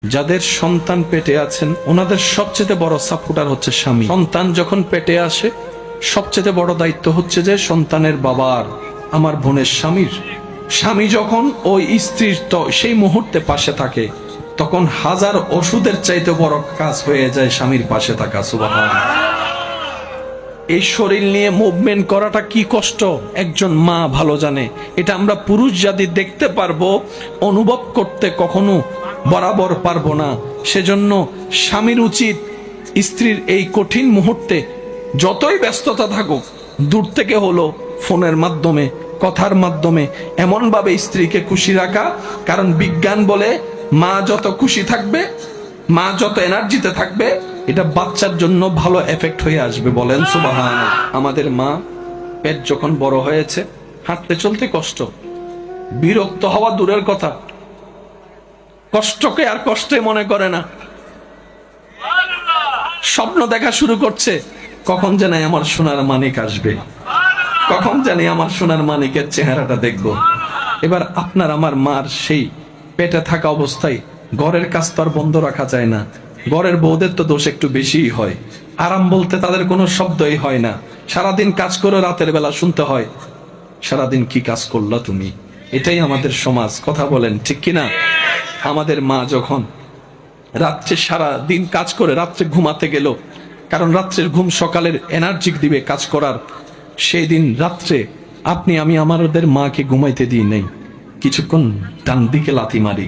যাদের সন্তান পেটে আছেন ওনাদের সবচেয়ে বড় সাপোর্টার হচ্ছে স্বামী। সন্তান যখন পেটে আসে সবচেয়ে বড় দায়িত্ব হচ্ছে যে সন্তানের বাবার, আমার বোনের স্বামীর। স্বামী যখন ওই স্ত্রীর সেই মুহূর্তে পাশে থাকে তখন হাজার ওষুধের চাইতে বড় কাজ হয়ে যায় স্বামীর পাশে থাকা। সুবহানাল্লাহ। এই শরীর নিয়ে মুভমেন্ট করাটা কি কষ্ট একজন মা ভালো জানে। এটা আমরা পুরুষ জাতি দেখতে পারবো, অনুভব করতে কখনো বরাবর পারবো না। সেজন্য স্বামীর উচিত স্ত্রীর এই কঠিন মুহূর্তে যতই ব্যস্ততা থাকুক দূর থেকে হলো ফোনের মাধ্যমে, কথার মাধ্যমে এমন ভাবে স্ত্রীকে খুশি রাখা। কারণ বিজ্ঞান বলে মা যত খুশি থাকবে, মা যত এনার্জিতে থাকবে, এটা বাচ্চার জন্য ভালো এফেক্ট হয়ে আসবে। বলেন সুবহানাল্লাহ। আমাদের মা পেট যখন বড় হয়েছে হাঁটতে চলতে কষ্ট, বিরক্ত হওয়া দূরের কথা, কষ্টকে আর কষ্টে মনে করে না। স্বপ্ন দেখা শুরু করছে, কখন জানি আমার সোনার মানিক আসবে, কখন জানি আমার সোনার মানিকের চেহারাটা দেখব। এবার আপনার আমার মার সেই পেটে থাকা অবস্থায় ঘরের কাজ তো আর বন্ধ রাখা যায় না। ঘরের বউদের তো দোষ একটু বেশিই হয়। আরাম বলতে তাদের কোনো শব্দই হয় না। সারাদিন কাজ করে রাতের বেলা শুনতে হয়, সারাদিন কি কাজ করলা তুমি। এটাই আমাদের সমাজ। কথা বলেন ঠিক কিনা? আমাদের মা যখন রাত্রে সারা দিন কাজ করে রাত্রে ঘুমাতে গেল, কারণ রাত্রের ঘুম সকালের এনার্জি দিবে কাজ করার, সেই দিন রাত্রে আপনি আমি আমাদের মাকে ঘুমাইতে দিই নাই। কিছুক্ষণ ডান দিকে লাথি মারি,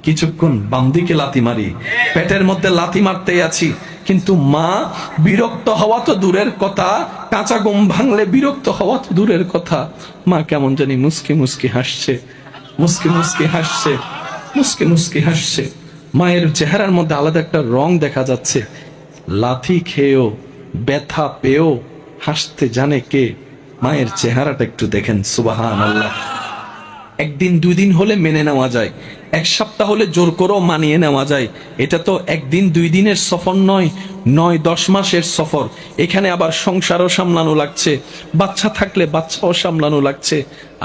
কিছুক্ষণ বাম দিকে লাথি মারি, পেটের মধ্যে লাথি মারতেই আছি। কিন্তু মা বিরক্ত হওয়া তো দূরের কথা, কাঁচা ঘুম ভাঙলে বিরক্ত হওয়া তো দূরের কথা। মা কেমন জানি মুস্কি মুস্কি হাসছে, মুস্কি মুস্কি হাসছে, মুস্কি মুস্কি হাসছে। মায়ের চেহারার মধ্যে আলাদা একটা রং দেখা যাচ্ছে। লাথি খেয়েও ব্যথা পেয়েও হাসতে জানে কে? মায়ের চেহারাটা একটু দেখেন। সুবহানাল্লাহ। একদিন দুই দিন হলে মেনে নেওয়া যায়, এক সপ্তাহ হলে জোর করেও মানিয়ে নেওয়া যায়। এটা তো একদিন দুই দিনের সফর নয়, 9-10 মাসের সফর। এখানে আবার সংসারও সামলানো লাগছে, বাচ্চা থাকলে বাচ্চাও সামলানো লাগছে,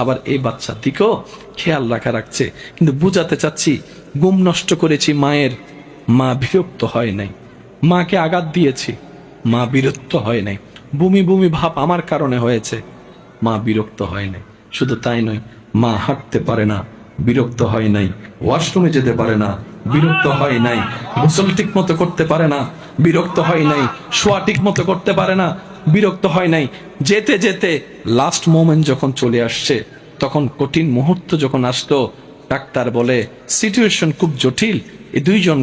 আবার এই বাচ্চা দিকেও খেয়াল রাখা রাখছে। কিন্তু বুঝাতে চাচ্ছি, ঘুম নষ্ট করেছি মায়ের, মা বিরক্ত হয় নাই। মাকে আঘাত দিয়েছি, মা বিরক্ত হয় নাই। বমি বমি ভাব আমার কারণে হয়েছে, মা বিরক্ত হয় নাই। শুধু তাই নয়, মা হাঁটতে পারে না, বিরক্ত হয় নাই। ওয়াশরুমে যেতে পারে না, বিরক্ত হয় নাই। গোসল ঠিক মতো করতে পারে না, বিরক্ত হয় নাই। শোয়া ঠিক মতো করতে পারে না, বিরক্ত হয় নাই। যেতে যেতে লাস্ট মোমেন্ট যখন চলে আসছে, তখন কঠিন মুহূর্ত যখন আসলো, ডাক্তার বলে সিচুয়েশন খুব জটিল, এই দুইজন